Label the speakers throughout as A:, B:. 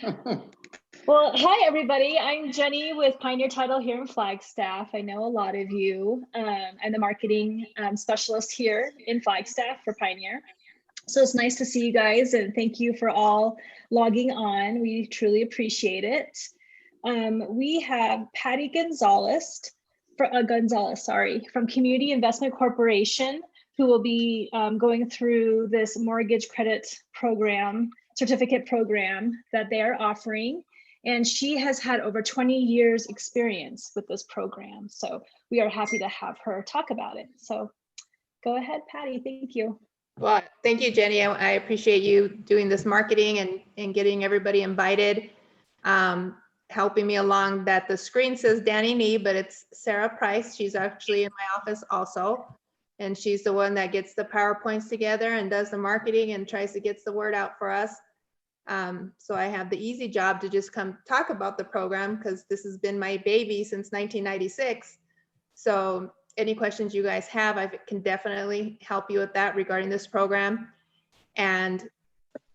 A: Well, hi, everybody. I'm Jenny with Pioneer Title here in Flagstaff. I know a lot of you. I'm the marketing specialist here in Flagstaff for Pioneer. So it's nice to see you guys, and thank you for all logging on. We truly appreciate it. We have Patty Gonzalez, from Community Investment Corporation, who will be going through this mortgage credit program, certificate program that they are offering. And she has had over 20 years experience with this program. So we are happy to have her talk about it. So go ahead, Patty, thank you.
B: Well, thank you, Jenny. I appreciate you doing this marketing and getting everybody invited, helping me along. That the screen says Danny Nee, but it's Sarah Price. She's actually in my office also. And she's the one that gets the PowerPoints together and does the marketing and tries to get the word out for us. So I have the easy job to just come talk about the program because this has been my baby since 1996. So any questions you guys have, I can definitely help you with that regarding this program. And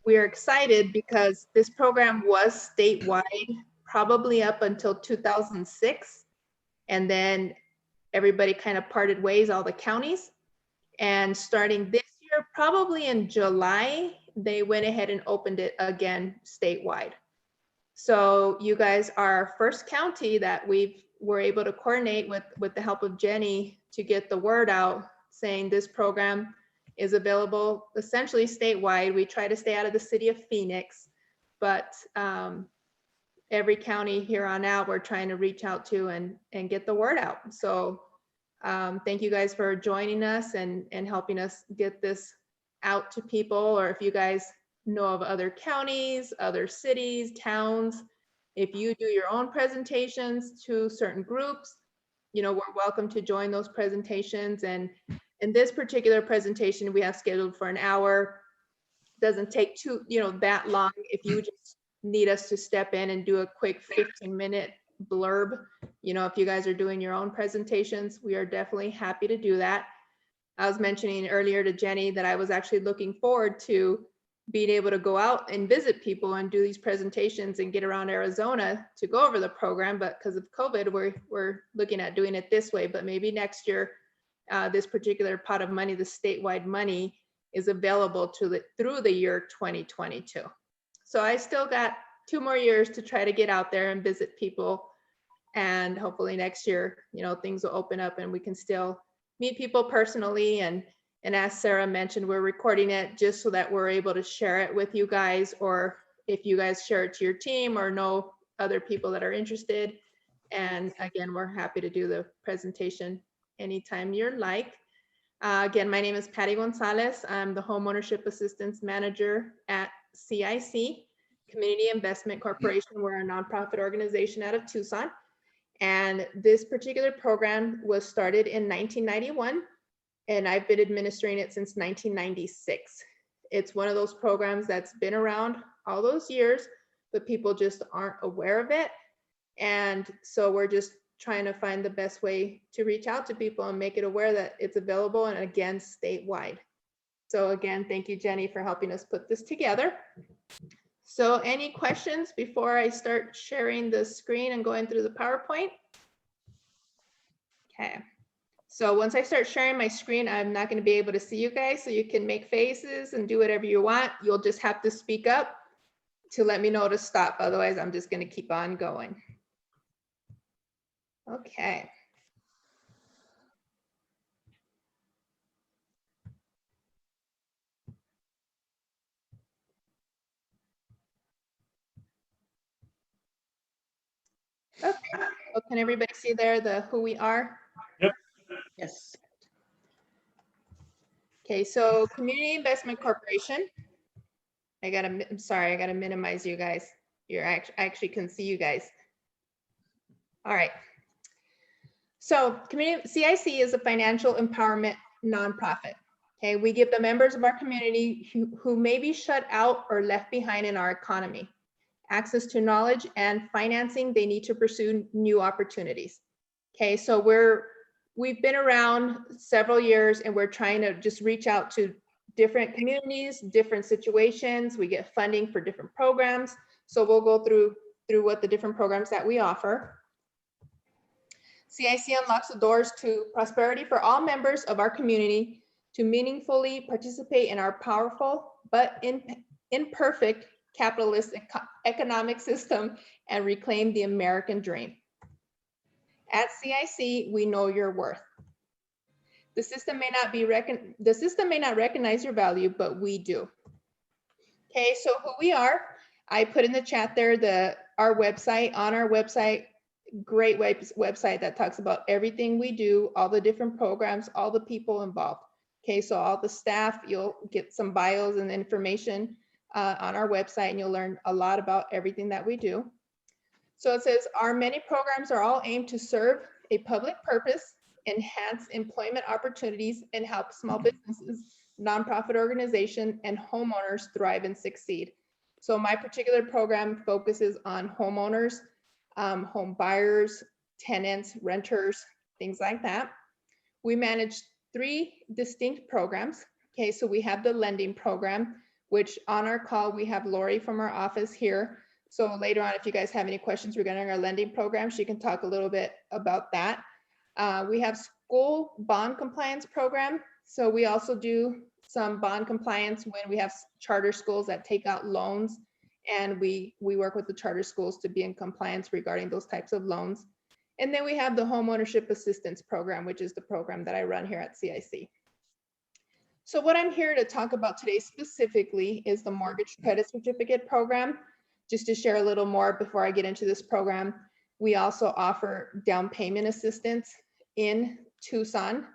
B: we're excited because this program was statewide probably up until 2006. And then everybody kind of parted ways, all the counties. And starting this year, probably in July, they went ahead and opened it again statewide. So you guys are our first county that we were able to coordinate with the help of Jenny to get the word out saying this program is available essentially statewide. We try to stay out of the city of Phoenix, but every county here on out we're trying to reach out to and get the word out. So thank you guys for joining us and helping us get this out to people. Or if you guys know of other counties, other cities, towns, if you do your own presentations to certain groups, you know, we're welcome to join those presentations. And in this particular presentation we have scheduled for an hour. Doesn't take that long. If you just need us to step in and do a quick 15-minute blurb, you know, if you guys are doing your own presentations, we are definitely happy to do that. I was mentioning earlier to Jenny that I was actually looking forward to being able to go out and visit people and do these presentations and get around Arizona to go over the program. But because of COVID, we're looking at doing it this way. But maybe next year, this particular pot of money, the statewide money, is available through the year 2022. So I still got 2 more years to try to get out there and visit people. And hopefully next year, you know, things will open up and we can still meet people personally. And as Sarah mentioned, we're recording it just so that we're able to share it with you guys, or if you guys share it to your team or know other people that are interested. And again, we're happy to do the presentation anytime you're like. Again, my name is Patty Gonzalez. I'm the Homeownership Assistance Manager at CIC, Community Investment Corporation. We're a nonprofit organization out of Tucson. And this particular program was started in 1991, and I've been administering it since 1996. It's one of those programs that's been around all those years, but people just aren't aware of it. And so we're just trying to find the best way to reach out to people and make it aware that it's available, and again, statewide. So again, thank you, Jenny, for helping us put this together. So any questions before I start sharing the screen and going through the PowerPoint? Okay, so once I start sharing my screen, I'm not going to be able to see you guys, so you can make faces and do whatever you want. You'll just have to speak up to let me know to stop. Otherwise, I'm just going to keep on going. Okay. Okay. Well, can everybody see there the who we are?
C: Yep.
A: Yes.
B: Okay, so Community Investment Corporation. I'm sorry, I gotta minimize you guys. I actually can see you guys. All right. So CIC is a financial empowerment nonprofit. Okay, we give the members of our community who may be shut out or left behind in our economy access to knowledge and financing they need to pursue new opportunities. Okay, so we've been around several years, and we're trying to just reach out to different communities, different situations. We get funding for different programs. So we'll go through what the different programs that we offer. CIC unlocks the doors to prosperity for all members of our community to meaningfully participate in our powerful but imperfect capitalist economic system and reclaim the American dream. At CIC, we know your worth. The system may not recognize your value, but we do. Okay, so who we are, I put in the chat there our website. On our website, great website that talks about everything we do, all the different programs, all the people involved. Okay, so all the staff, you'll get some bios and information on our website, and you'll learn a lot about everything that we do. So it says, our many programs are all aimed to serve a public purpose, enhance employment opportunities, and help small businesses, nonprofit organizations, and homeowners thrive and succeed. So my particular program focuses on homeowners, home buyers, tenants, renters, things like that. We manage 3 distinct programs. Okay, so we have the lending program, which on our call, we have Lori from our office here. So later on, if you guys have any questions regarding our lending program, she can talk a little bit about that. We have school bond compliance program. So we also do some bond compliance when we have charter schools that take out loans, and we work with the charter schools to be in compliance regarding those types of loans. And then we have the home ownership assistance program, which is the program that I run here at CIC. So what I'm here to talk about today specifically is the mortgage credit certificate program. Just to share a little more before I get into this program, we also offer down payment assistance in Tucson.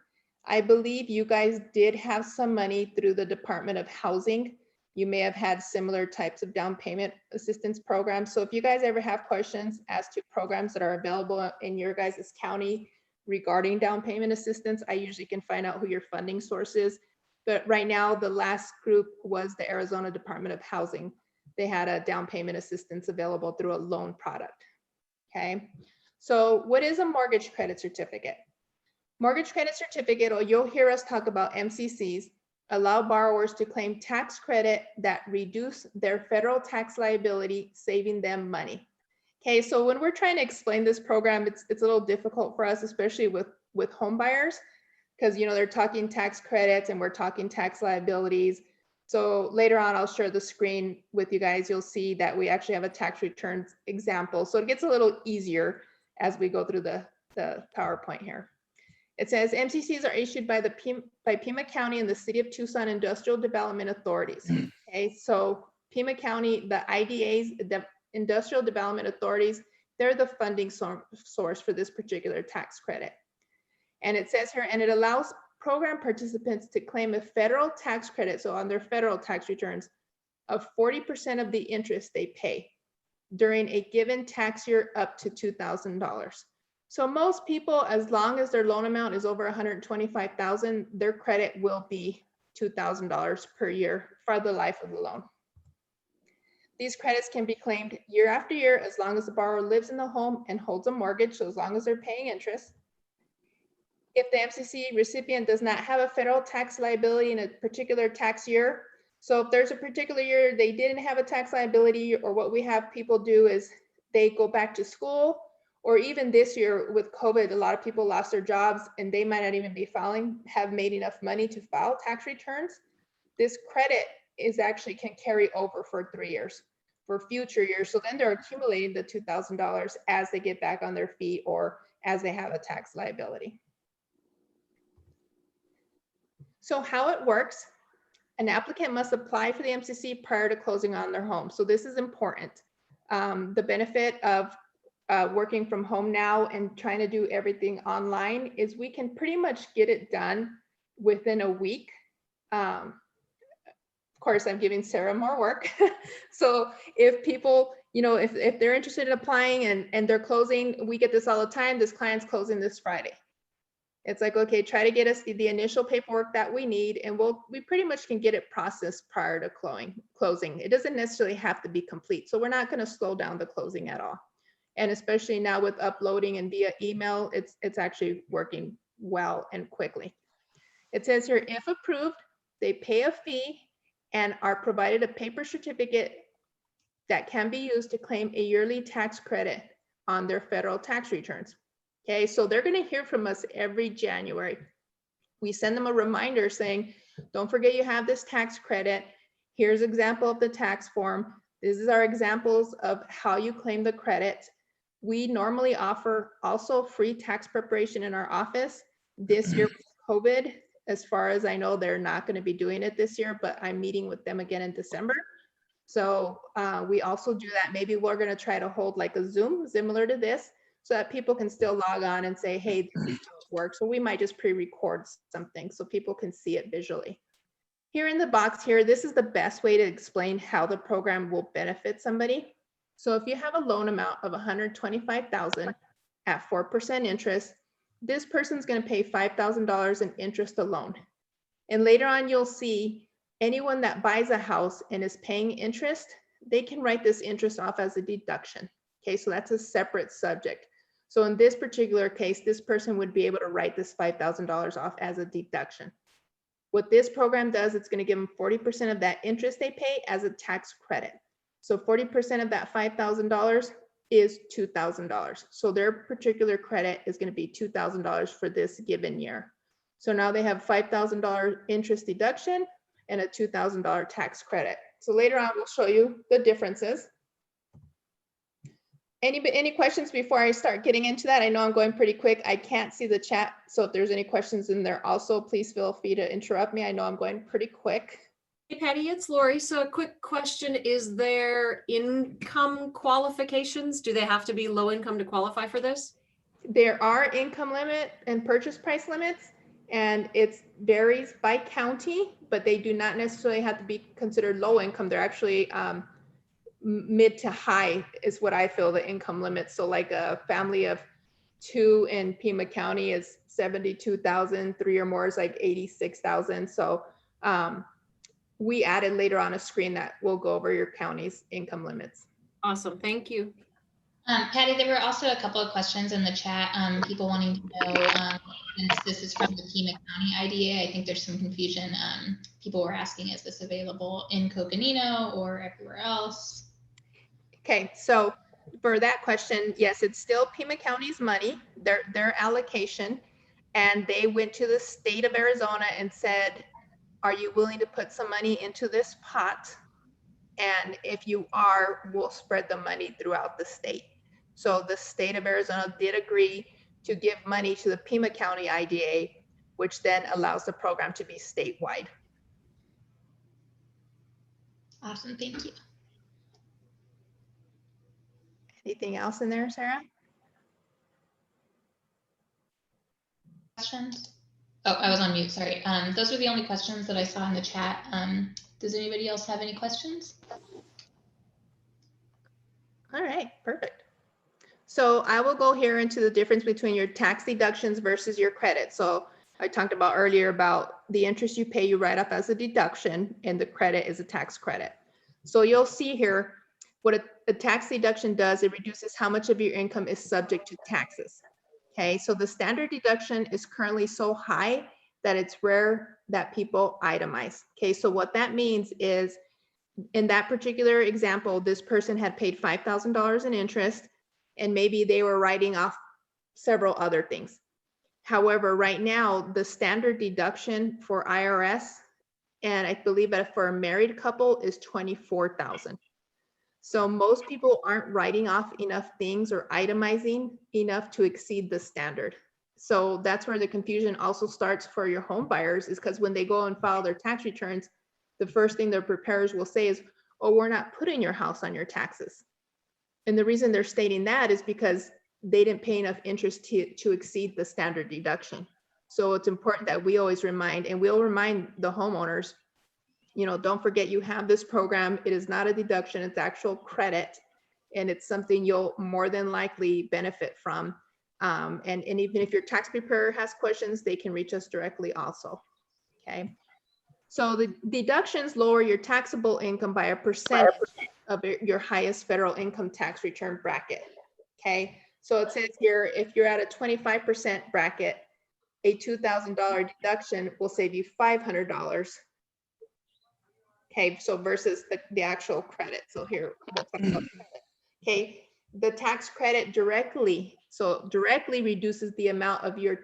B: I believe you guys did have some money through the Department of Housing. You may have had similar types of down payment assistance programs. So if you guys ever have questions as to programs that are available in your guys' county regarding down payment assistance, I usually can find out who your funding source is. But right now, the last group was the Arizona Department of Housing. They had a down payment assistance available through a loan product. Okay, so what is a mortgage credit certificate? Mortgage credit certificate, or you'll hear us talk about MCCs, allow borrowers to claim tax credit that reduce their federal tax liability, saving them money. Okay, so when we're trying to explain this program, it's a little difficult for us, especially with home buyers, because they're talking tax credits and we're talking tax liabilities. So later on, I'll share the screen with you guys. You'll see that we actually have a tax returns example. So it gets a little easier as we go through the PowerPoint here. It says MCCs are issued by Pima County and the City of Tucson Industrial Development Authorities. Okay, so Pima County, the IDAs, the Industrial Development Authorities, they're the funding source for this particular tax credit. And it says here, and it allows program participants to claim a federal tax credit, so on their federal tax returns, of 40% of the interest they pay during a given tax year up to $2,000. So most people, as long as their loan amount is over $125,000, their credit will be $2,000 per year for the life of the loan. These credits can be claimed year after year as long as the borrower lives in the home and holds a mortgage, so as long as they're paying interest. If the MCC recipient does not have a federal tax liability in a particular tax year, so if there's a particular year they didn't have a tax liability, or what we have people do is they go back to school, or even this year with COVID, a lot of people lost their jobs and they might not even be have made enough money to file tax returns. This credit is actually can carry over for 3 years for future years. So then they're accumulating the $2,000 as they get back on their feet or as they have a tax liability. So how it works, an applicant must apply for the MCC prior to closing on their home. So this is important. The benefit of working from home now and trying to do everything online is we can pretty much get it done within a week. Of course, I'm giving Sarah more work. So if people, if they're interested in applying and they're closing, we get this all the time, this client's closing this Friday. It's like, okay, try to get us the initial paperwork that we need, and we pretty much can get it processed prior to closing. It doesn't necessarily have to be complete. So we're not going to slow down the closing at all. And especially now with uploading and via email, it's actually working well and quickly. It says here, if approved, they pay a fee and are provided a paper certificate that can be used to claim a yearly tax credit on their federal tax returns. Okay, so they're going to hear from us every January. We send them a reminder saying, don't forget you have this tax credit. Here's an example of the tax form. This is our examples of how you claim the credit. We normally offer also free tax preparation in our office. This year with COVID, as far as I know, they're not going to be doing it this year, but I'm meeting with them again in December. So we also do that. Maybe we're going to try to hold like a Zoom similar to this so that people can still log on and say, hey, this is how it works. So we might just pre-record something so people can see it visually. Here in the box here, this is the best way to explain how the program will benefit somebody. So if you have a loan amount of $125,000 at 4% interest, this person's going to pay $5,000 in interest alone. And later on, you'll see anyone that buys a house and is paying interest, they can write this interest off as a deduction. Okay, so that's a separate subject. So in this particular case, this person would be able to write this $5,000 off as a deduction. What this program does, it's going to give them 40% of that interest they pay as a tax credit. So 40% of that $5,000 is $2,000. So their particular credit is going to be $2,000 for this given year. So now they have $5,000 interest deduction and a $2,000 tax credit. So later on, we'll show you the differences. Any questions before I start getting into that? I know I'm going pretty quick. I can't see the chat. So if there's any questions in there also, please feel free to interrupt me. I know I'm going pretty quick.
C: Hey, Patty, it's Lori. So a quick question, is there income qualifications? Do they have to be low income to qualify for this?
B: There are income limit and purchase price limits, and it varies by county, but they do not necessarily have to be considered low income. They're actually mid to high is what I feel the income limit. So like a family of 2 in Pima County is 72,000, 3 or more is like 86,000. So we added later on a screen that will go over your county's income limits.
C: Awesome, thank you.
D: Patty, there were also a couple of questions in the chat, people wanting to know, since this is from the Pima County IDA, I think there's some confusion. People were asking, is this available in Coconino or everywhere else?
B: Okay, so for that question, yes, it's still Pima County's money, their allocation, and they went to the state of Arizona and said, are you willing to put some money into this pot? And if you are, we'll spread the money throughout the state. So the state of Arizona did agree to give money to the Pima County IDA, which then allows the program to be statewide.
D: Awesome, thank you.
B: Anything else in there, Sarah?
D: Questions? Oh, I was on mute, sorry. Those were the only questions that I saw in the chat. Does anybody else have any questions?
B: All right, perfect. So I will go here into the difference between your tax deductions versus your credit. So I talked about earlier about the interest you pay, you write up as a deduction, and the credit is a tax credit. So you'll see here what a tax deduction does. It reduces how much of your income is subject to taxes. Okay, so the standard deduction is currently so high that it's rare that people itemize. Okay, so what that means is in that particular example, this person had paid $5,000 in interest and maybe they were writing off several other things. However, right now, the standard deduction for IRS, and I believe that for a married couple, is $24,000. So most people aren't writing off enough things or itemizing enough to exceed the standard. So that's where the confusion also starts for your home buyers, is because when they go and file their tax returns, the first thing their preparers will say is, oh, we're not putting your house on your taxes. And the reason they're stating that is because they didn't pay enough interest to exceed the standard deduction. So it's important that we always remind, and we'll remind the homeowners, you know, don't forget you have this program. It is not a deduction, it's actual credit. And it's something you'll more than likely benefit from. And even if your tax preparer has questions, they can reach us directly also, okay? So the deductions lower your taxable income by a percentage of your highest federal income tax return bracket, okay? So it says here, if you're at a 25% bracket, a $2,000 deduction will save you $500. Okay, so versus the actual credit. So here, we'll talk about credit. Okay, the tax credit directly reduces the amount of the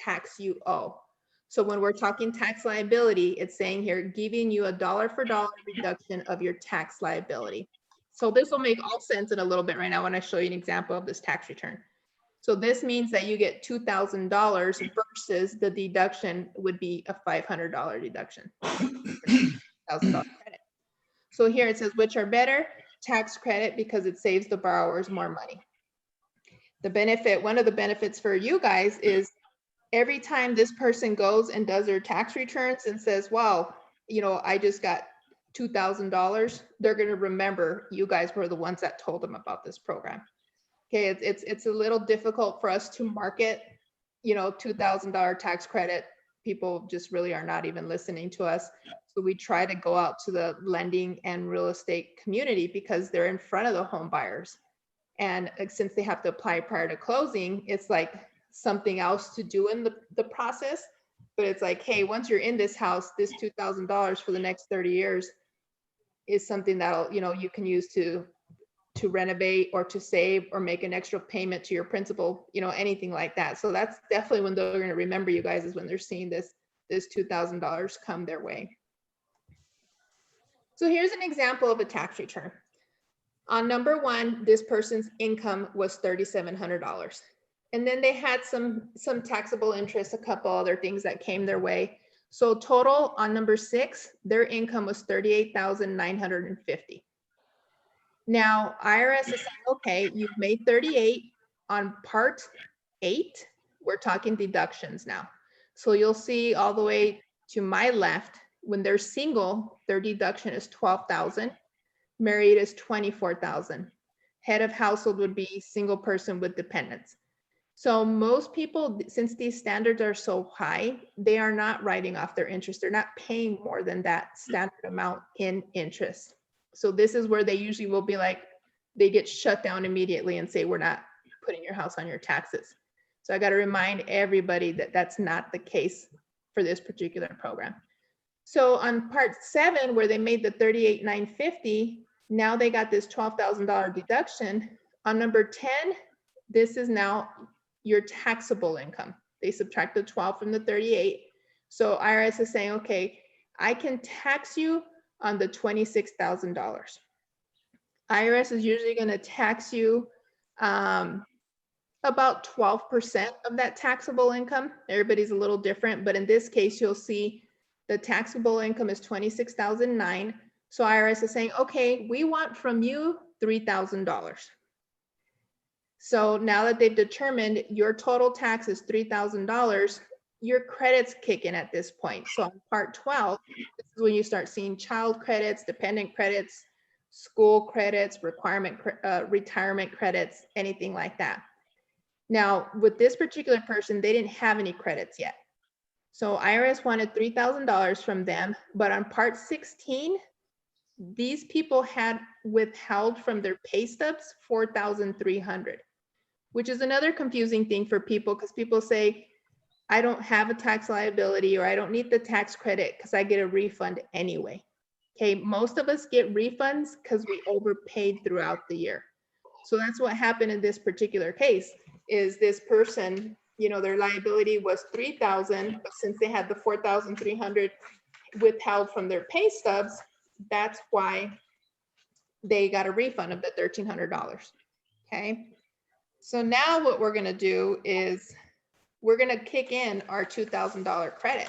B: tax you owe. So when we're talking tax liability, it's saying here, giving you a dollar for dollar reduction of your tax liability. So this will make all sense in a little bit right now when I show you an example of this tax return. So this means that you get $2,000 versus the deduction would be a $500 deduction. $1,000 credit. So here it says, which are better? Tax credit, because it saves the borrowers more money. The benefit, one of the benefits for you guys is every time this person goes and does their tax returns and says, wow, you know, I just got $2,000, they're going to remember you guys were the ones that told them about this program. Okay, it's a little difficult for us to market, you know, $2,000 tax credit. People just really are not even listening to us. So we try to go out to the lending and real estate community because they're in front of the home buyers. And since they have to apply prior to closing, it's like something else to do in the process. But it's like, hey, once you're in this house, this $2,000 for the next 30 years is something that'll, you know, you can use to renovate or to save or make an extra payment to your principal, you know, anything like that. So that's definitely when they're going to remember you guys, is when they're seeing this $2,000 come their way. So here's an example of a tax return. On number one, this person's income was $3,700. And then they had some taxable interest, a couple other things that came their way. So total on number 6, their income was $38,950. Now, IRS is saying, okay, you've made 38 on part 8. We're talking deductions now. So you'll see all the way to my left, when they're single, their deduction is 12,000. Married is 24,000. Head of household would be single person with dependents. So most people, since these standards are so high, they are not writing off their interest. They're not paying more than that standard amount in interest. So this is where they usually will be like, they get shut down immediately and say, we're not putting your house on your taxes. So I got to remind everybody that that's not the case for this particular program. So on part 7, where they made the $38,950, now they got this $12,000 deduction. On number 10, this is now your taxable income. They subtract the 12 from the 38. So IRS is saying, okay, I can tax you on the $26,000. IRS is usually going to tax you about 12% of that taxable income. Everybody's a little different, but in this case, you'll see the taxable income is $26,009. So IRS is saying, okay, we want from you $3,000. So now that they've determined your total tax is $3,000, your credits kick in at this point. So on part 12, this is when you start seeing child credits, dependent credits, school credits, retirement credits, anything like that. Now, with this particular person, they didn't have any credits yet. So IRS wanted $3,000 from them, but on part 16, these people had withheld from their pay stubs $4,300, which is another confusing thing for people, because people say, I don't have a tax liability, or I don't need the tax credit because I get a refund anyway. Okay, most of us get refunds because we overpaid throughout the year. So that's what happened in this particular case, is this person, you know, their liability was $3,000, but since they had the $4,300 withheld from their pay stubs, that's why they got a refund of the $1,300. Okay, so now what we're going to do is we're going to kick in our $2,000 credit.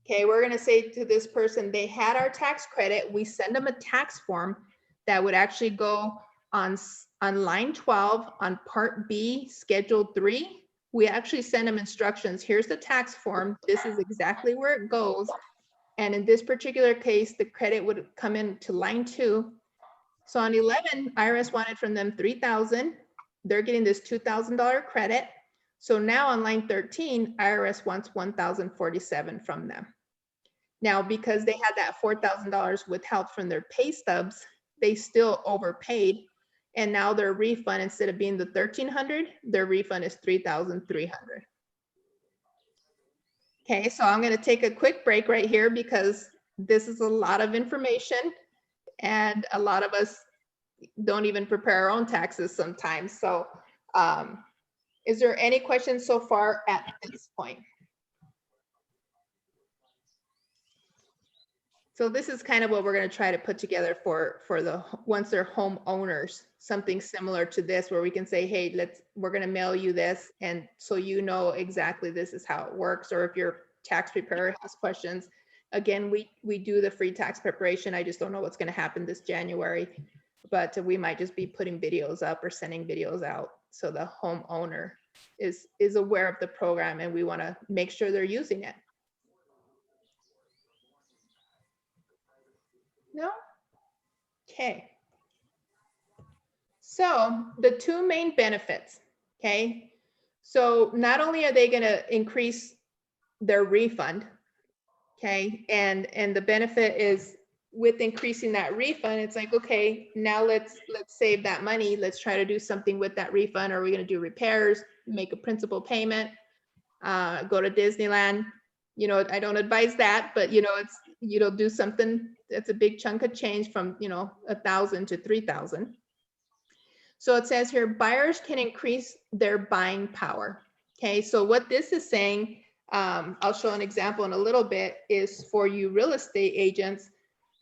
B: Okay, we're going to say to this person, they had our tax credit. We send them a tax form that would actually go on line 12 on part B, schedule 3. We actually send them instructions. Here's the tax form. This is exactly where it goes. And in this particular case, the credit would come into line 2. So on 11, IRS wanted from them $3,000. They're getting this $2,000 credit. So now on line 13, IRS wants $1,047 from them. Now, because they had that $4,000 withheld from their pay stubs, they still overpaid. And now their refund, instead of being the $1,300, their refund is $3,300. Okay, so I'm going to take a quick break right here because this is a lot of information, and a lot of us don't even prepare our own taxes sometimes. So is there any questions so far at this point? So this is kind of what we're going to try to put together for the once they're homeowners, something similar to this, where we can say, hey, we're going to mail you this, and so you know exactly this is how it works. Or if your tax preparer has questions, again, we do the free tax preparation. I just don't know what's going to happen this January, but we might just be putting videos up or sending videos out so the homeowner is aware of the program, and we want to make sure they're using it. No? Okay. So the two main benefits, okay? So not only are they going to increase their refund, okay? And the benefit is with increasing that refund, it's like, okay, now let's save that money. Let's try to do something with that refund. Are we going to do repairs, make a principal payment, go to Disneyland? You know, I don't advise that, but you know, it's, you know, do something that's a big chunk of change from, you know, 1,000 to 3,000. So it says here, buyers can increase their buying power. Okay, so what this is saying, I'll show an example in a little bit, is for you real estate agents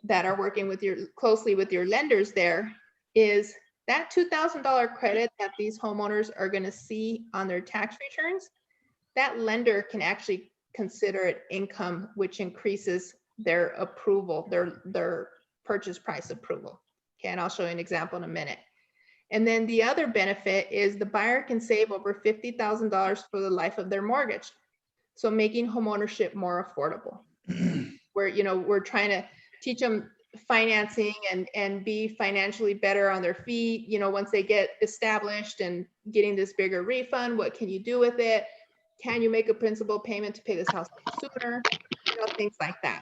B: that are working with closely with your lenders, there is that $2,000 credit that these homeowners are going to see on their tax returns. That lender can actually consider it income, which increases their approval, their purchase price approval. Okay, and I'll show you an example in a minute. And then the other benefit is the buyer can save over $50,000 for the life of their mortgage. So making homeownership more affordable. Where, you know, we're trying to teach them financing and be financially better on their feet. You know, once they get established and getting this bigger refund, what can you do with it? Can you make a principal payment to pay this house sooner? You know, things like that.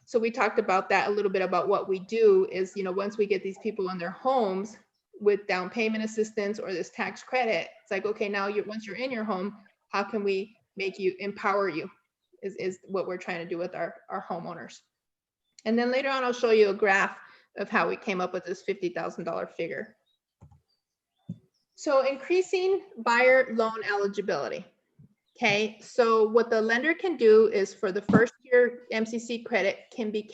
B: So we talked about that a little bit, about what we do is, you know, once we get these people in their homes with down payment assistance or this tax credit, it's like, okay, now once you're in your home, how can we make you, empower you, is what we're trying to do with our homeowners. And then later on, I'll show you a graph of how we came up with this $50,000 figure. So increasing buyer loan eligibility. Okay, so what the lender can do is for the first year MCC credit can be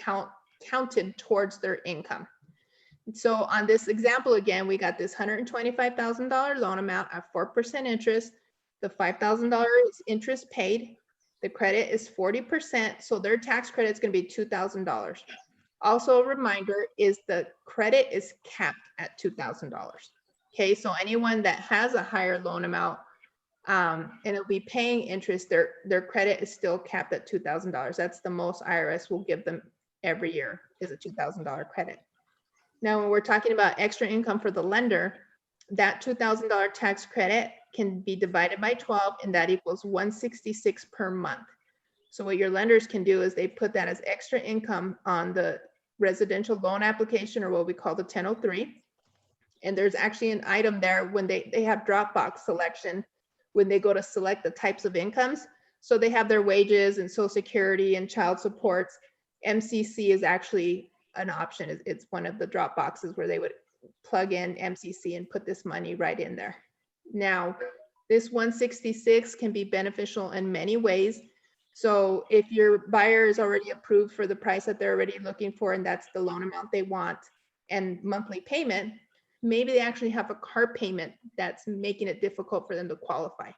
B: counted towards their income. So on this example, again, we got this $125,000 loan amount at 4% interest. The $5,000 is interest paid. The credit is 40%. So their tax credit is going to be $2,000. Also a reminder is the credit is capped at $2,000. Okay, so anyone that has a higher loan amount, and it'll be paying interest, their credit is still capped at $2,000. That's the most IRS will give them every year, is a $2,000 credit. Now, when we're talking about extra income for the lender, that $2,000 tax credit can be divided by 12, and that equals $166 per month. So what your lenders can do is they put that as extra income on the residential loan application, or what we call the 1003. And there's actually an item there when they have Dropbox selection, when they go to select the types of incomes. So they have their wages and Social Security and child supports. MCC is actually an option. It's one of the drop boxes where they would plug in MCC and put this money right in there. Now, this 166 can be beneficial in many ways. So if your buyer is already approved for the price that they're already looking for, and that's the loan amount they want and monthly payment, maybe they actually have a car payment that's making it difficult for them to qualify.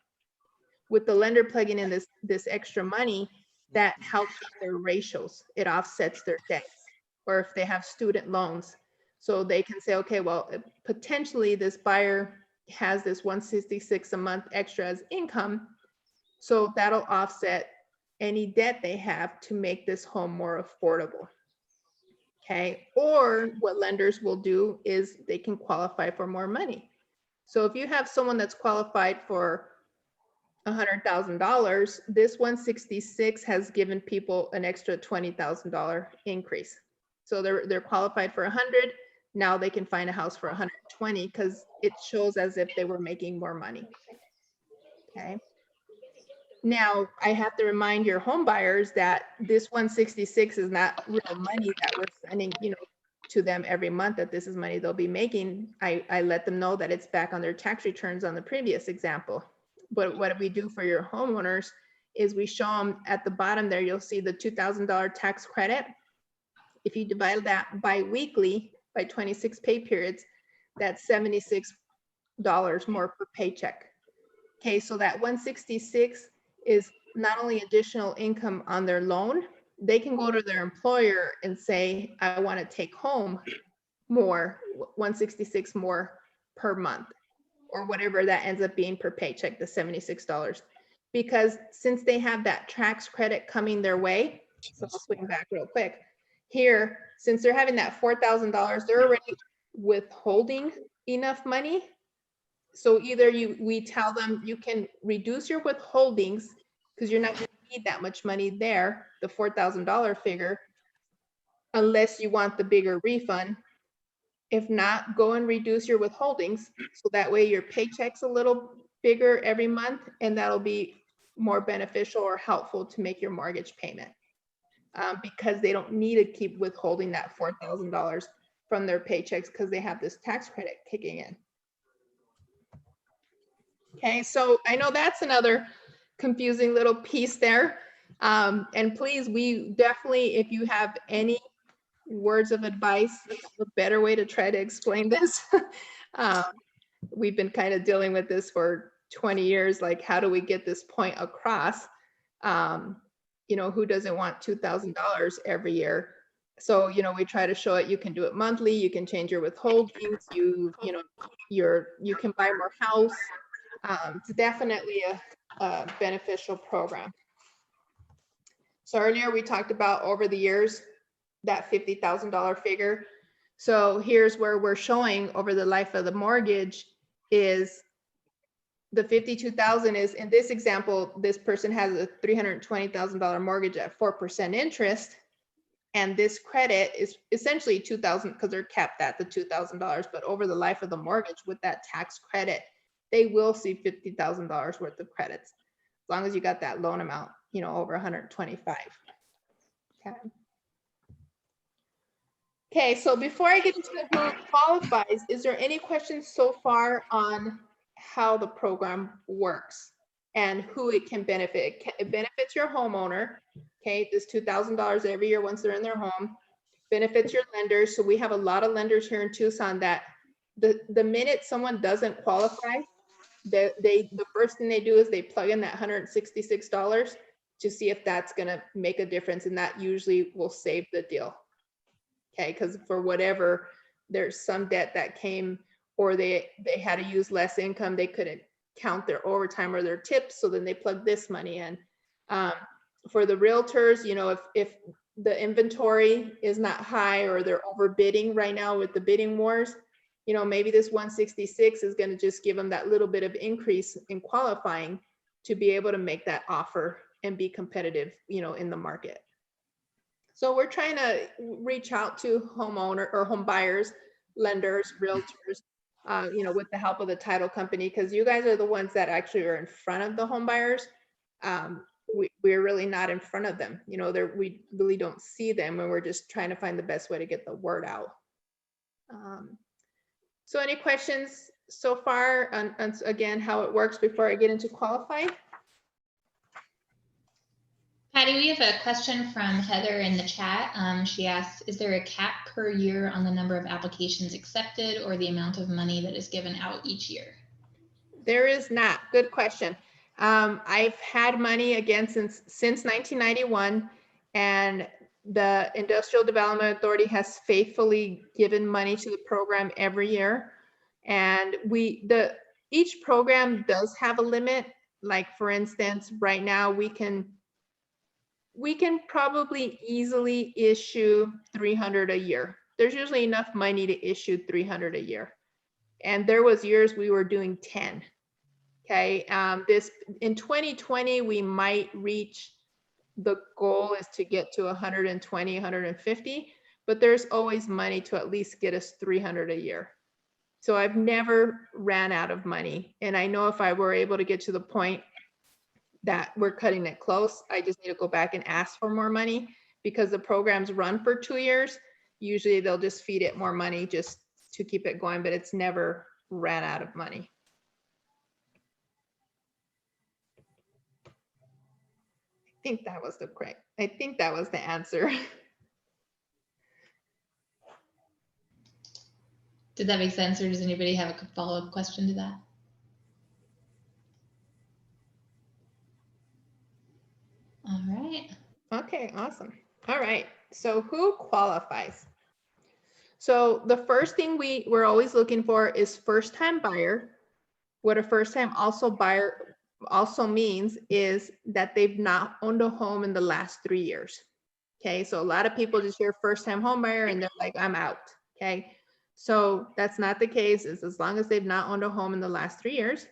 B: With the lender plugging in this extra money, that helps their ratios. It offsets their debts. Or if they have student loans, so they can say, okay, well, potentially this buyer has this 166 a month extra as income, so that'll offset any debt they have to make this home more affordable. Okay, or what lenders will do is they can qualify for more money. So if you have someone that's qualified for $100,000, this 166 has given people an extra $20,000 increase. So they're qualified for 100. Now they can find a house for 120 because it shows as if they were making more money. Okay. Now, I have to remind your home buyers that this 166 is not real money that we're sending, to them every month, that this is money they'll be making. I let them know that it's back on their tax returns on the previous example. But what we do for your homeowners is we show them at the bottom there, you'll see the $2,000 tax credit. If you divide that bi-weekly by 26 pay periods, that's $76 more per paycheck. Okay, so that 166 is not only additional income on their loan, they can go to their employer and say, I want to take home more, 166 more per month, or whatever that ends up being per paycheck, the $76. Because since they have that tax credit coming their way, so I'll swing back real quick. Here, since they're having that $4,000, they're already withholding enough money. So either we tell them you can reduce your withholdings because you're not going to need that much money there, the $4,000 figure, unless you want the bigger refund. If not, go and reduce your withholdings. So that way your paycheck's a little bigger every month, and that'll be more beneficial or helpful to make your mortgage payment. Because they don't need to keep withholding that $4,000 from their paychecks because they have this tax credit kicking in. Okay, so I know that's another confusing little piece there. And please, we definitely, if you have any words of advice, a better way to try to explain this. We've been kind of dealing with this for 20 years, like how do we get this point across? Who doesn't want $2,000 every year? So, we try to show it. You can do it monthly. You can change your withholdings. You can buy more house. It's definitely a beneficial program. So earlier we talked about over the years, that $50,000 figure. So here's where we're showing over the life of the mortgage is the 52,000 is, in this example, this person has a $320,000 mortgage at 4% interest. And this credit is essentially $2,000 because they're capped at the $2,000, but over the life of the mortgage with that tax credit, they will see $50,000 worth of credits, as long as you got that loan amount, over 125. Okay. Okay, so before I get into who qualifies, is there any questions so far on how the program works and who it can benefit? It benefits your homeowner. Okay, this $2,000 every year once they're in their home. Benefits your lenders. So we have a lot of lenders here in Tucson that the minute someone doesn't qualify, the first thing they do is they plug in that $166 to see if that's going to make a difference, and that usually will save the deal. Okay, because for whatever, there's some debt that came, or they had to use less income, they couldn't count their overtime or their tips, so then they plug this money in. For the realtors, if the inventory is not high or they're overbidding right now with the bidding wars, maybe this 166 is going to just give them that little bit of increase in qualifying to be able to make that offer and be competitive, in the market. So we're trying to reach out to homeowner or home buyers, lenders, realtors, with the help of the title company, because you guys are the ones that actually are in front of the home buyers. We're really not in front of them. We really don't see them, and we're just trying to find the best way to get the word out. So any questions so far on again, how it works before I get into qualifying?
D: Patty, we have a question from Heather in the chat. She asks, is there a cap per year on the number of applications accepted or the amount of money that is given out each year?
B: There is not. Good question. I've had money again since 1991, and the Industrial Development Authority has faithfully given money to the program every year. And each program does have a limit. Like for instance, right now we can probably easily issue 300 a year. There's usually enough money to issue 300 a year. And there was years we were doing 10. Okay, in 2020, we might reach, the goal is to get to 120, 150, but there's always money to at least get us 300 a year. So I've never ran out of money. And I know if I were able to get to the point that we're cutting it close. I just need to go back and ask for more money because the programs run for 2 years. Usually they'll just feed it more money just to keep it going, but it's never ran out of money. I think that was the answer.
D: Did that make sense, or does anybody have a follow-up question to that? All right.
B: Okay, awesome. All right, so who qualifies? So the first thing we're always looking for is first-time buyer. What a first-time buyer also means is that they've not owned a home in the last 3 years. Okay, so a lot of people just hear first-time home buyer and they're like, I'm out. Okay, so that's not the case. It's as long as they've not owned a home in the last 3 years,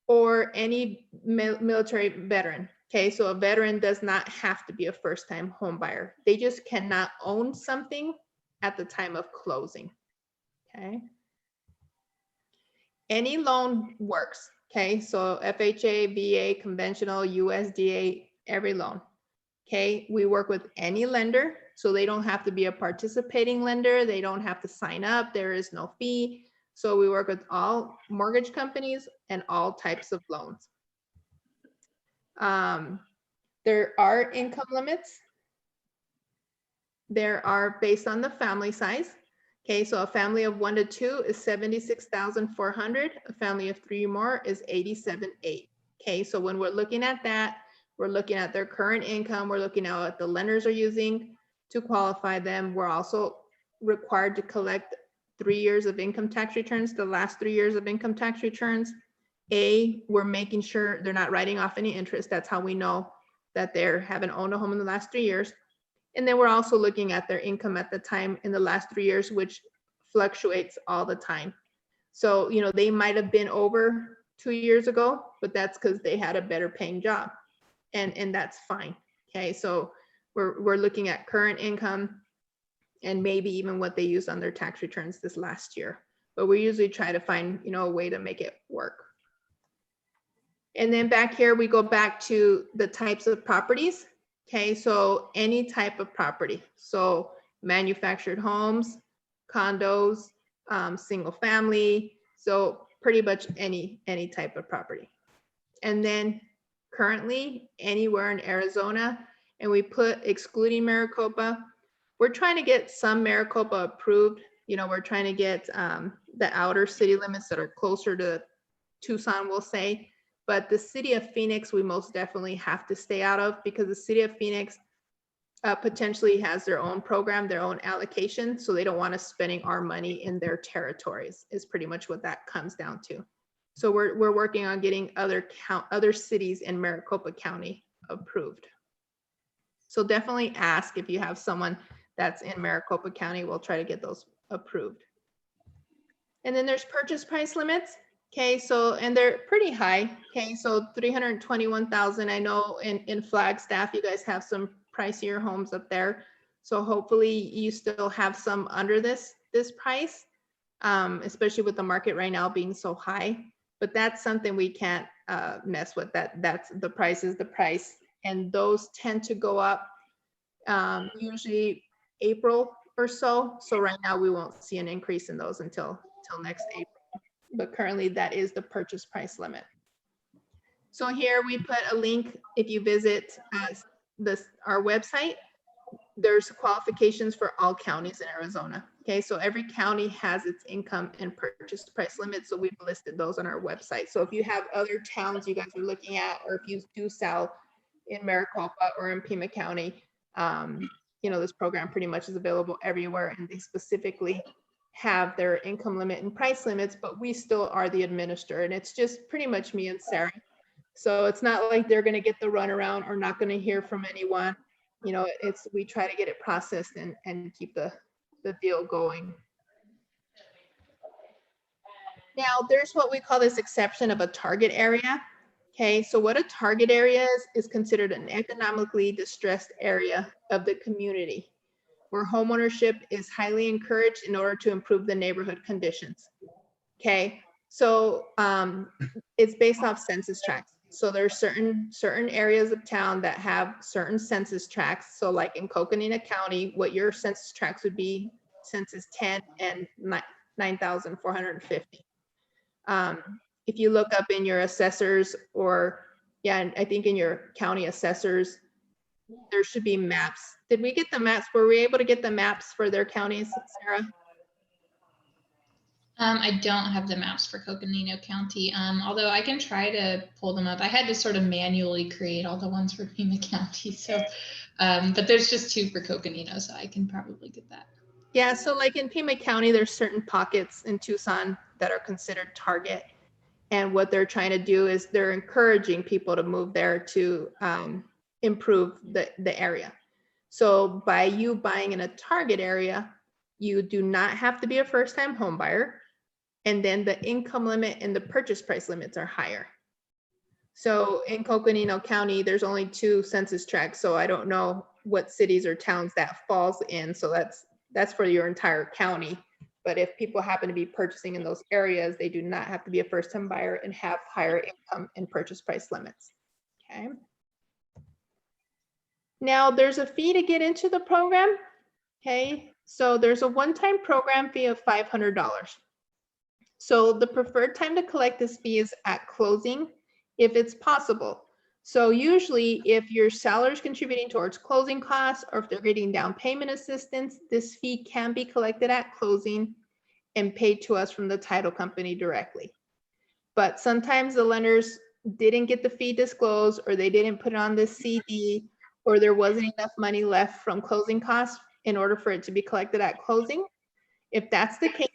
B: or any military veteran. Okay, so a veteran does not have to be a first-time home buyer. They just cannot own something at the time of closing. Okay. Any loan works. Okay, so FHA, VA, conventional, USDA, every loan. Okay, we work with any lender, so they don't have to be a participating lender. They don't have to sign up. There is no fee. So we work with all mortgage companies and all types of loans. There are income limits. There are based on the family size. Okay, so a family of 1 to 2 is 76,400. A family of 3 or more is 87,800. Okay, so when we're looking at that, we're looking at their current income. We're looking at what the lenders are using to qualify them. We're also required to collect 3 years of income tax returns, the last 3 years of income tax returns. We're making sure they're not writing off any interest. That's how we know that they haven't owned a home in the last 3 years. And then we're also looking at their income at the time in the last 3 years, which fluctuates all the time. So, you know, they might have been over 2 years ago, but that's because they had a better paying job. And that's fine. Okay, so we're looking at current income and maybe even what they used on their tax returns this last year. But we usually try to find, you know, a way to make it work. And then back here, we go back to the types of properties. Okay, so any type of property. So manufactured homes, condos, single family. So pretty much any type of property. And then currently anywhere in Arizona, and we put excluding Maricopa. We're trying to get some Maricopa approved. You know, we're trying to get the outer city limits that are closer to Tucson, we'll say. But the city of Phoenix, we most definitely have to stay out of, because the city of Phoenix potentially has their own program, their own allocation. So they don't want us spending our money in their territories, is pretty much what that comes down to. So we're working on getting other cities in Maricopa County approved. So definitely ask if you have someone that's in Maricopa County. We'll try to get those approved. And then there's purchase price limits. Okay, so, and they're pretty high. Okay, so 321,000. I know in Flagstaff, you guys have some pricier homes up there. So hopefully you still have some under this price, especially with the market right now being so high. But that's something we can't mess with. That's the price is the price. And those tend to go up usually April or so. So right now we won't see an increase in those until next April. But currently that is the purchase price limit. So here we put a link. If you visit our website, there's qualifications for all counties in Arizona. Okay, so every county has its income and purchase price limit. So we've listed those on our website. So if you have other towns you guys are looking at, or if you do sell in Maricopa or in Pima County, you know, this program pretty much is available everywhere, and they specifically have their income limit and price limits, but we still are the administrator, and it's just pretty much me and Sarah. So it's not like they're going to get the runaround or not going to hear from anyone. You know, we try to get it processed and keep the deal going. Now there's what we call this exception of a target area. Okay, so what a target area is considered an economically distressed area of the community, where homeownership is highly encouraged in order to improve the neighborhood conditions. Okay, so it's based off census tracts. So there's certain areas of town that have certain census tracts. So like in Coconino County, what your census tracts would be census 10 and 9,450. If you look up in your assessors or yeah, I think in your county assessors, there should be maps. Did we get the maps? Were we able to get the maps for their counties, Sarah?
D: I don't have the maps for Coconino County, although I can try to pull them up. I had to sort of manually create all the ones for Pima County. So, but there's just 2 for Coconino, so I can probably get that.
B: Yeah, so like in Pima County, there's certain pockets in Tucson that are considered target. And what they're trying to do is they're encouraging people to move there to improve the area. So by you buying in a target area, you do not have to be a first-time home buyer. And then the income limit and the purchase price limits are higher. So in Coconino County, there's only 2 census tracts. So I don't know what cities or towns that falls in. So that's for your entire county. But if people happen to be purchasing in those areas, they do not have to be a first-time buyer and have higher income and purchase price limits. Okay. Now there's a fee to get into the program. Okay. So there's a one-time program fee of $500. So the preferred time to collect this fee is at closing, if it's possible. So usually if your seller is contributing towards closing costs or if they're getting down payment assistance, this fee can be collected at closing and paid to us from the title company directly. But sometimes the lenders didn't get the fee disclosed or they didn't put it on the CD or there wasn't enough money left from closing costs in order for it to be collected at closing. If that's the case,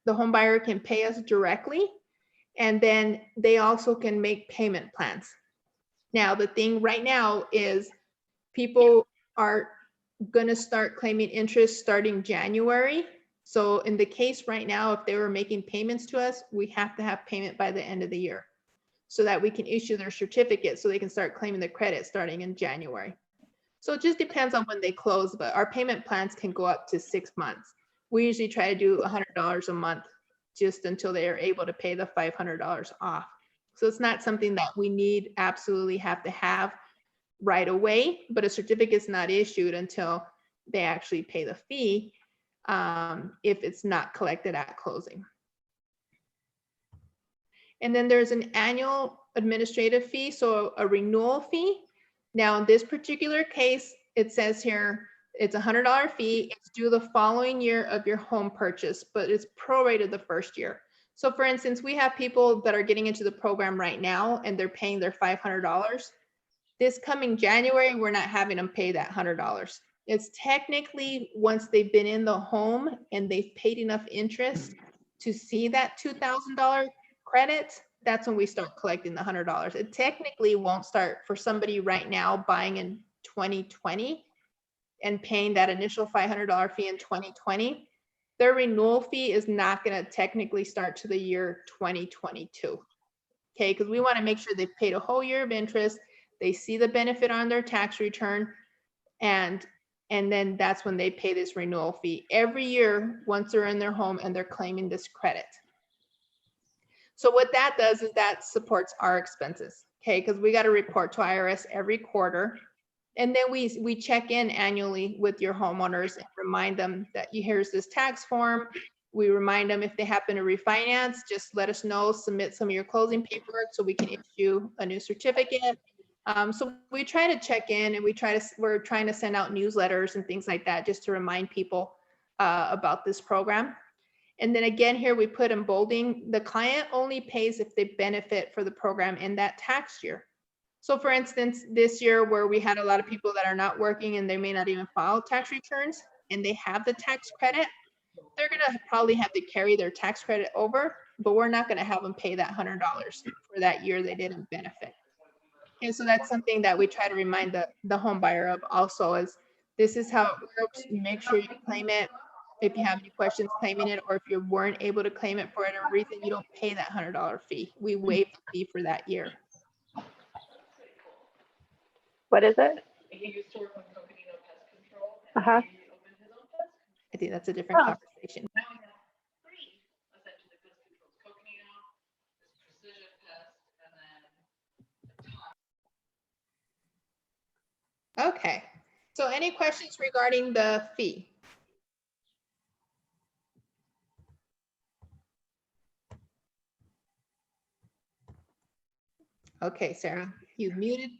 B: the home buyer can pay us directly, and then they also can make payment plans. Now, the thing right now is people are going to start claiming interest starting January. So in the case right now, if they were making payments to us, we have to have payment by the end of the year so that we can issue their certificate so they can start claiming the credit starting in January. So it just depends on when they close, but our payment plans can go up to 6 months. We usually try to do $100 a month just until they are able to pay the $500 off. So it's not something that we absolutely have to have right away, but a certificate is not issued until they actually pay the fee if it's not collected at closing. And then there's an annual administrative fee, so a renewal fee. Now in this particular case, it says here, it's a $100 fee. It's due the following year of your home purchase, but it's prorated the first year. So for instance, we have people that are getting into the program right now and they're paying their $500. This coming January, we're not having them pay that $100. It's technically once they've been in the home and they've paid enough interest to see that $2,000 credit, that's when we start collecting the $100. It technically won't start for somebody right now buying in 2020 and paying that initial $500 fee in 2020. Their renewal fee is not going to technically start to the year 2022. Okay, because we want to make sure they've paid a whole year of interest, they see the benefit on their tax return, and then that's when they pay this renewal fee every year once they're in their home and they're claiming this credit. So what that does is that supports our expenses, okay, because we got to report to IRS every quarter. And then we check in annually with your homeowners and remind them that here's this tax form. We remind them if they happen to refinance, just let us know, submit some of your closing paperwork so we can issue a new certificate. So we try to check in and we're trying to send out newsletters and things like that just to remind people about this program. And then again, here we put in bolding, the client only pays if they benefit for the program in that tax year. So for instance, this year where we had a lot of people that are not working and they may not even file tax returns and they have the tax credit, they're gonna probably have to carry their tax credit over, but we're not gonna have them pay that $100 for that year they didn't benefit. And so that's something that we try to remind the home buyer of also is this is how it works. Make sure you claim it. If you have any questions claiming it, or if you weren't able to claim it for whatever reason, you don't pay that $100 fee. We waive the fee for that year.
E: What is it?
F: He used to work on Coconino Pest Control.
E: Uh-huh.
F: He opened his own pest control.
B: I think that's a different conversation.
F: Now he has three essentially pest controls. Coconino, this precision pest, and then
B: So any questions regarding the fee? Okay, Sarah, you muted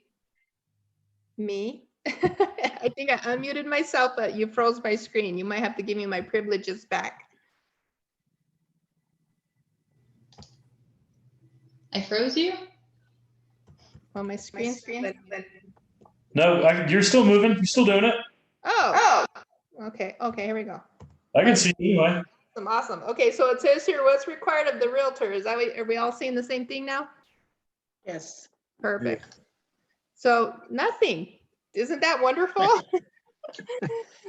B: me. I think I unmuted myself, but you froze my screen. You might have to give me my privileges back.
D: I froze you.
B: Well, my screen.
G: No, you're still moving. You're still doing it.
B: Oh, okay. Okay, here we go.
G: I can see you anyway.
B: Awesome. Okay, so it says here what's required of the realtor. Is that are we all seeing the same thing now?
H: Yes.
B: Perfect. So nothing. Isn't that wonderful?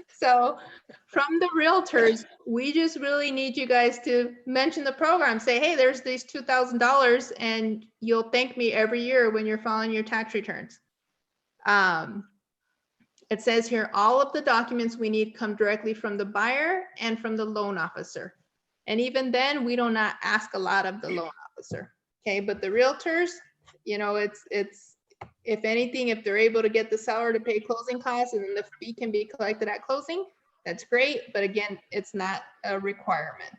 B: So from the realtors, we just really need you guys to mention the program. Say, hey, there's these $2,000 and you'll thank me every year when you're filing your tax returns. It says here, all of the documents we need come directly from the buyer and from the loan officer. And even then, we do not ask a lot of the loan officer. Okay, but the realtors, you know, it's if anything, if they're able to get the seller to pay closing costs and then the fee can be collected at closing, that's great. But again, it's not a requirement.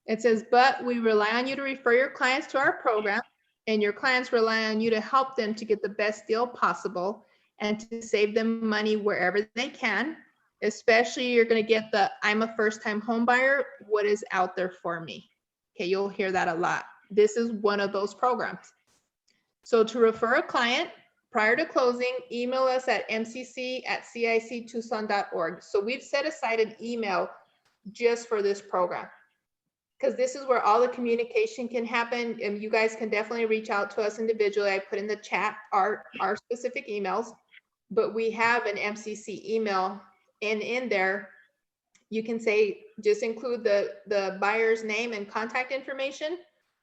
B: It says, but we rely on you to refer your clients to our program, and your clients rely on you to help them to get the best deal possible and to save them money wherever they can. Especially you're going to get the I'm a first-time home buyer, what is out there for me? Okay, you'll hear that a lot. This is one of those programs. So to refer a client prior to closing, email us at mcc@cictucson.org. So we've set aside an email just for this program, because this is where all the communication can happen, and you guys can definitely reach out to us individually. I put in the chat our specific emails, but we have an MCC email, and in there you can say, just include the buyer's name and contact information,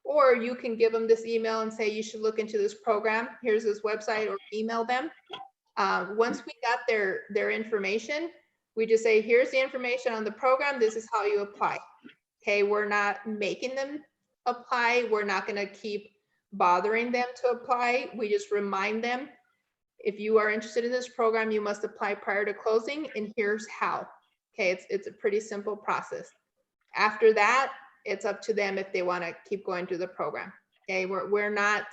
B: or you can give them this email and say, you should look into this program. Here's this website, or email them. Once we got their information, we just say, here's the information on the program. This is how you apply. Okay, we're not making them apply. We're not going to keep bothering them to apply. We just remind them, if you are interested in this program, you must apply prior to closing, and here's how. Okay, it's a pretty simple process. After that, it's up to them if they want to keep going through the program. Okay, we're not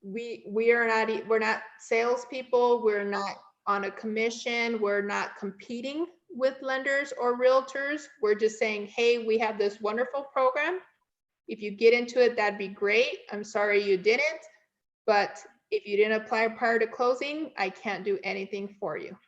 B: we're not salespeople. We're not on a commission. We're not competing with lenders or realtors. We're just saying, hey, we have this wonderful program. If you get into it, that'd be great. I'm sorry you didn't, but if you didn't apply prior to closing, I can't do anything for you.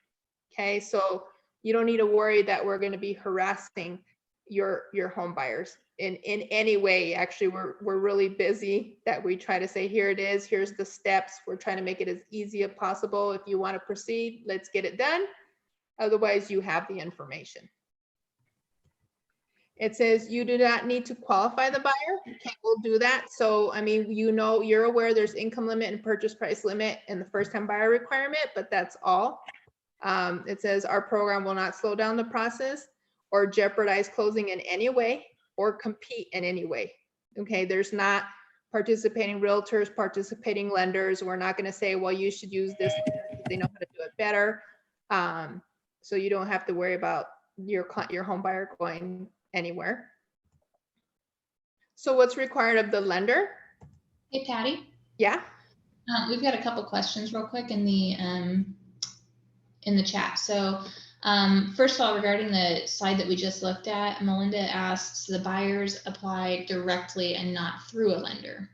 B: Okay, so you don't need to worry that we're going to be harassing your home buyers in any way. Actually, we're really busy that we try to say, here it is, here's the steps. We're trying to make it as easy as possible. If you want to proceed, let's get it done. Otherwise, you have the information. It says you do not need to qualify the buyer. Okay, we'll do that. So, I mean, you know, you're aware there's income limit and purchase price limit and the first time buyer requirement, but that's all. It says our program will not slow down the process or jeopardize closing in any way or compete in any way. Okay, there's not participating realtors, participating lenders. We're not going to say, well, you should use this because they know how to do it better. So you don't have to worry about your home buyer going anywhere. So what's required of the lender?
D: Hey, Patty.
B: Yeah.
D: We've got a couple questions real quick in the chat. So first of all, regarding the slide that we just looked at, Melinda asks, the buyers apply directly and not through a lender.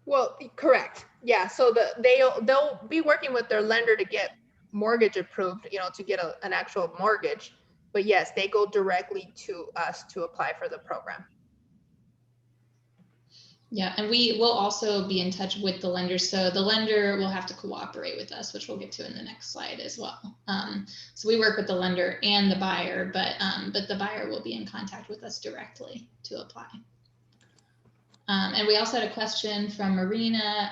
B: Well, correct. Yeah. So they'll be working with their lender to get mortgage approved, you know, to get an actual mortgage. But yes, they go directly to us to apply for the program.
D: Yeah, and we will also be in touch with the lender. So the lender will have to cooperate with us, which we'll get to in the next slide as well. So we work with the lender and the buyer, but the buyer will be in contact with us directly to apply. And we also had a question from Marina.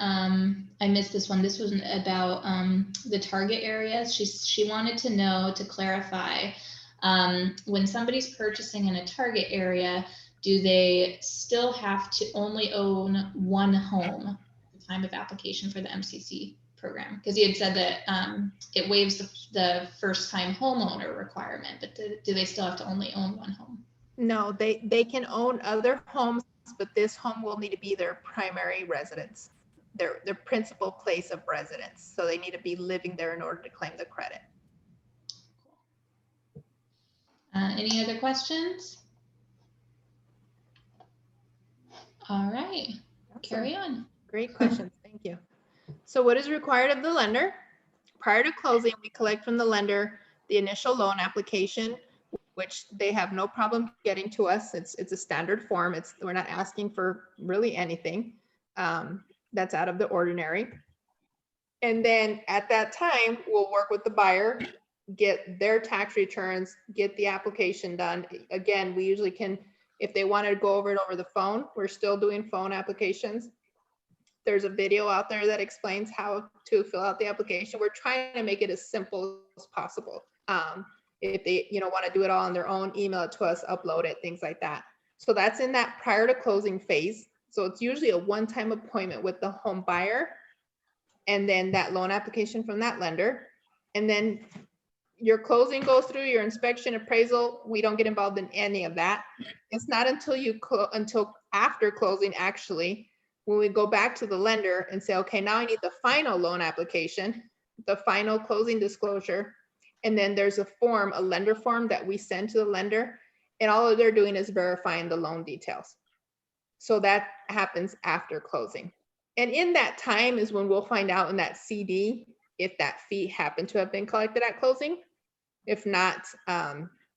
D: I missed this one. This was about the target areas. She wanted to know, to clarify, when somebody's purchasing in a target area, do they still have to only own one home at the time of application for the MCC program? Because you had said that it waives the first-time homeowner requirement, but do they still have to only own one home?
B: No, they can own other homes, but this home will need to be their primary residence, their principal place of residence. So they need to be living there in order to claim the credit.
D: Any other questions? All right, carry on.
B: Great questions, thank you. So what is required of the lender? Prior to closing, we collect from the lender the initial loan application, which they have no problem getting to us. It's a standard form. We're not asking for really anything that's out of the ordinary. And then at that time, we'll work with the buyer, get their tax returns, get the application done. Again, we usually can, if they want to go over it over the phone, we're still doing phone applications. There's a video out there that explains how to fill out the application. We're trying to make it as simple as possible. If they, want to do it all on their own, email it to us, upload it, things like that. So that's in that prior to closing phase. So it's usually a one-time appointment with the home buyer, and then that loan application from that lender. And then your closing goes through, your inspection, appraisal. We don't get involved in any of that. It's not until after closing, actually, when we go back to the lender and say, okay, now I need the final loan application, the final closing disclosure. And then there's a form, a lender form that we send to the lender, and all they're doing is verifying the loan details. So that happens after closing. And in that time is when we'll find out in that CD if that fee happened to have been collected at closing. If not,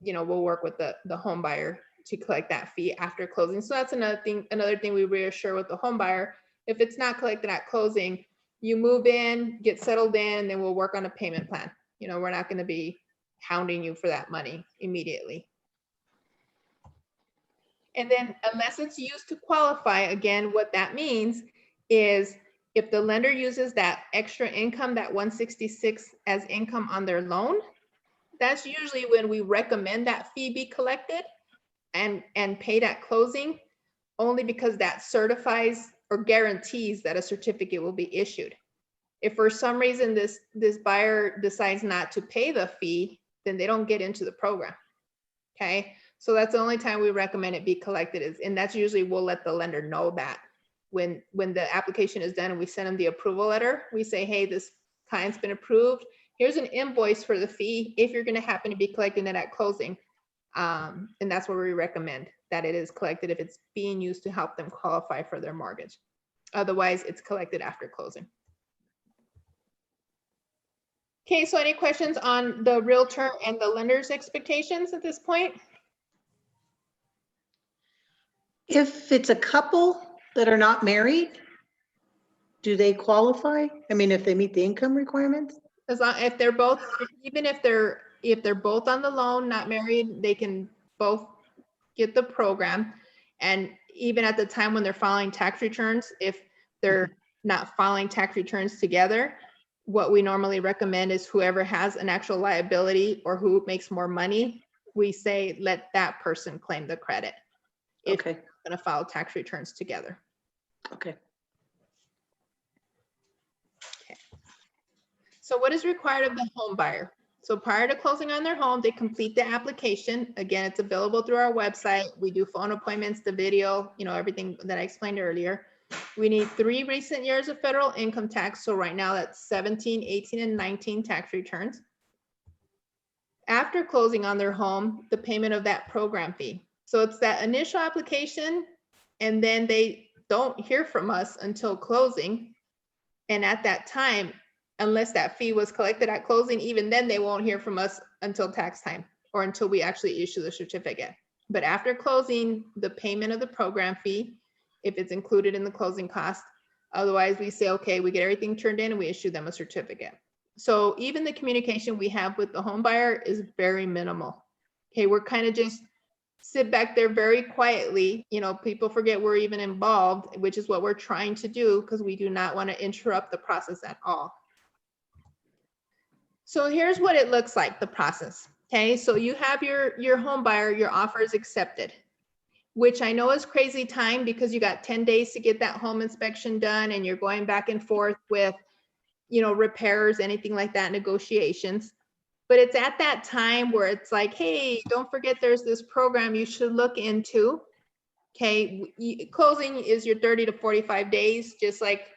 B: we'll work with the home buyer to collect that fee after closing. So that's another thing we reassure with the home buyer. If it's not collected at closing, you move in, get settled in, then we'll work on a payment plan. We're not going to be hounding you for that money immediately. And then unless it's used to qualify, again, what that means is if the lender uses that extra income, that 166 as income on their loan, that's usually when we recommend that fee be collected and paid at closing, only because that certifies or guarantees that a certificate will be issued. If for some reason this buyer decides not to pay the fee, then they don't get into the program. Okay, so that's the only time we recommend it be collected, and that's usually we'll let the lender know that when the application is done and we send them the approval letter, we say, hey, this client's been approved. Here's an invoice for the fee if you're going to happen to be collecting it at closing. And that's where we recommend that it is collected if it's being used to help them qualify for their mortgage. Otherwise, it's collected after closing. Okay, so any questions on the realtor and the lender's expectations at this point?
H: If it's a couple that are not married, do they qualify? I mean, if they meet the income requirements?
B: As long if they're both, even if they're both on the loan, not married, they can both get the program. And even at the time when they're filing tax returns, if they're not filing tax returns together, what we normally recommend is whoever has an actual liability or who makes more money, we say let that person claim the credit. If
H: Okay.
B: they're going to file tax returns together.
H: Okay.
B: So what is required of the home buyer? So prior to closing on their home, they complete the application. Again, it's available through our website. We do phone appointments, the video, everything that I explained earlier. We need 3 recent years of federal income tax. So right now that's 17, 18, and 19 tax returns. After closing on their home, the payment of that program fee. So it's that initial application, and then they don't hear from us until closing. And at that time, unless that fee was collected at closing, even then they won't hear from us until tax time or until we actually issue the certificate. But after closing, the payment of the program fee, if it's included in the closing cost. Otherwise, we say, okay, we get everything turned in and we issue them a certificate. So even the communication we have with the home buyer is very minimal. Okay, we're kind of just sit back there very quietly. People forget we're even involved, which is what we're trying to do because we do not want to interrupt the process at all. So here's what it looks like, the process. Okay, so you have your home buyer, your offer is accepted, which I know is crazy time because you got 10 days to get that home inspection done and you're going back and forth with repairs, anything like that, negotiations. But it's at that time where it's like, hey, don't forget there's this program you should look into. Okay, closing is your 30 to 45 days, just like,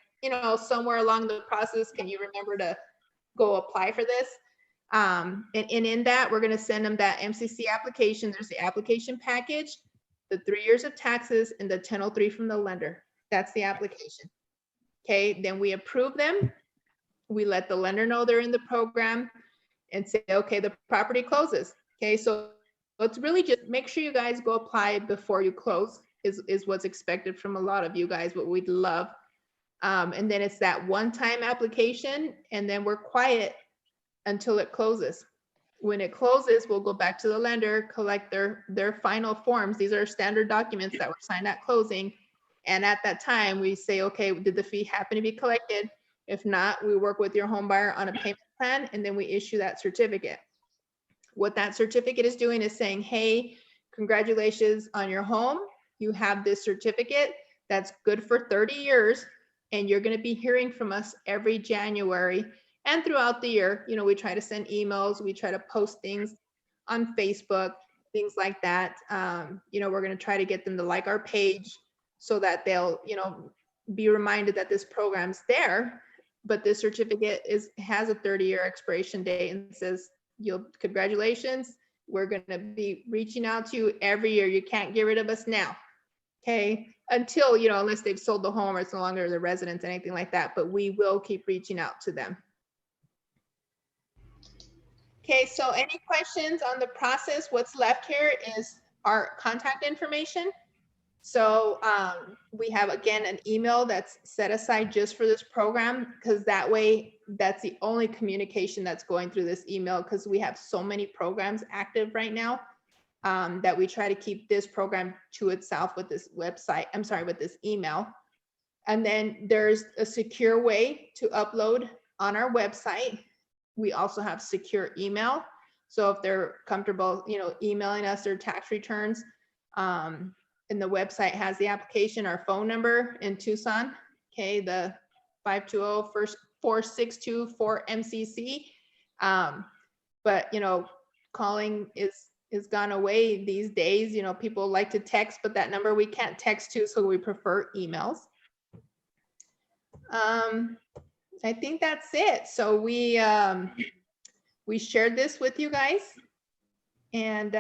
B: somewhere along the process, can you remember to go apply for this? And in that, we're going to send them that MCC application. There's the application package, the 3 years of taxes, and the 1003 from the lender. That's the application. Okay, then we approve them. We let the lender know they're in the program and say, okay, the property closes. Okay, so it's really just make sure you guys go apply before you close is what's expected from a lot of you guys, what we'd love. And then it's that one-time application, and then we're quiet until it closes. When it closes, we'll go back to the lender, collect their final forms. These are standard documents that were signed at closing. And at that time, we say, okay, did the fee happen to be collected? If not, we work with your home buyer on a payment plan, and then we issue that certificate. What that certificate is doing is saying, hey, congratulations on your home. You have this certificate that's good for 30 years, and you're going to be hearing from us every January and throughout the year. We try to send emails, we try to post things on Facebook, things like that. We're going to try to get them to like our page so that they'll, be reminded that this program's there. But this certificate has a 30-year expiration date and says, congratulations, we're going to be reaching out to you every year. You can't get rid of us now. Okay, until, unless they've sold the home or it's no longer the residence, anything like that, but we will keep reaching out to them. Okay, so any questions on the process? What's left here is our contact information. So we have, again, an email that's set aside just for this program, because that way, that's the only communication that's going through this email, because we have so many programs active right now that we try to keep this program to itself with this website, with this email. And then there's a secure way to upload on our website. We also have secure email. So if they're comfortable, emailing us their tax returns, and the website has the application, our phone number in Tucson, okay, the 520-4624-MCC. But, calling is gone away these days. People like to text, but that number we can't text to, so we prefer emails. I think that's it. So we shared this with you guys, and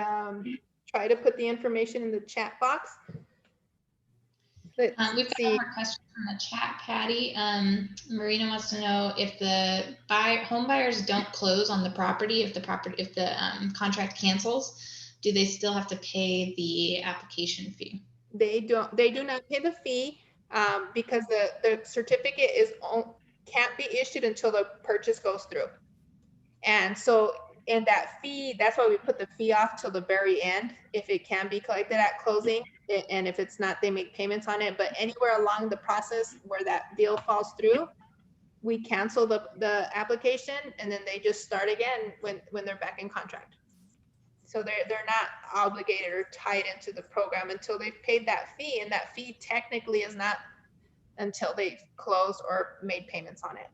B: try to put the information in the chat box.
D: We've got one more question from the chat, Patty. Marina wants to know if the home buyers don't close on the property, if the contract cancels, do they still have to pay the application fee?
B: They do not pay the fee because the certificate can't be issued until the purchase goes through. And so in that fee, that's why we put the fee off till the very end, if it can be collected at closing, and if it's not, they make payments on it. But anywhere along the process where that deal falls through, we cancel the application, and then they just start again when they're back in contract. So they're not obligated or tied into the program until they've paid that fee, and that fee technically is not until they've closed or made payments on it.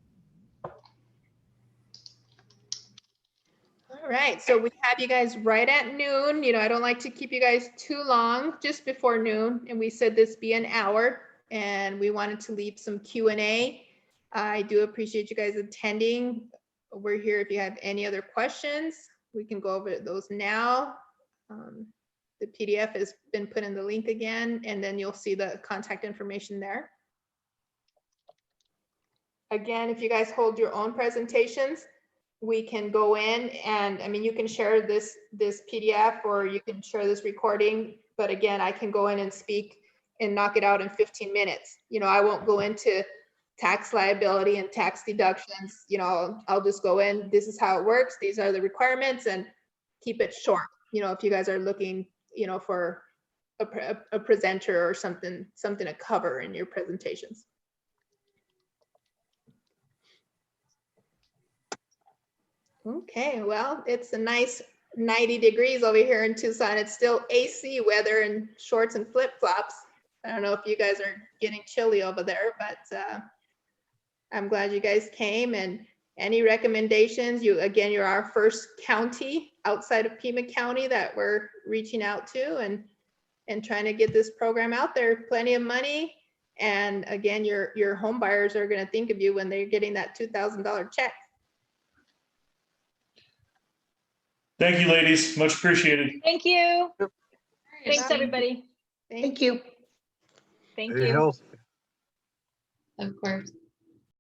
B: All right, so we have you guys right at noon. I don't like to keep you guys too long, just before noon, and we said this be an hour, and we wanted to leave some Q&A. I do appreciate you guys attending. We're here if you have any other questions. We can go over those now. The PDF has been put in the link again, and then you'll see the contact information there. Again, if you guys hold your own presentations, we can go in and, you can share this PDF, or you can share this recording. But again, I can go in and speak and knock it out in 15 minutes. I won't go into tax liability and tax deductions. I'll just go in, this is how it works, these are the requirements, and keep it short. If you guys are looking, for a presenter or something to cover in your presentations. Okay, well, it's a nice 90 degrees over here in Tucson. It's still AC weather and shorts and flip-flops. I don't know if you guys are getting chilly over there, but I'm glad you guys came, and any recommendations? You're our first county outside of Pima County that we're reaching out to and trying to get this program out there. Plenty of money. And again, your home buyers are going to think of you when they're getting that $2,000 check.
G: Thank you, ladies. Much appreciated.
A: Thank you.
D: All right,
A: Thanks,
B: Bye.
A: everybody.
H: Thank you.
A: Thank
I: Stay
A: you.
I: healthy.
D: Of course.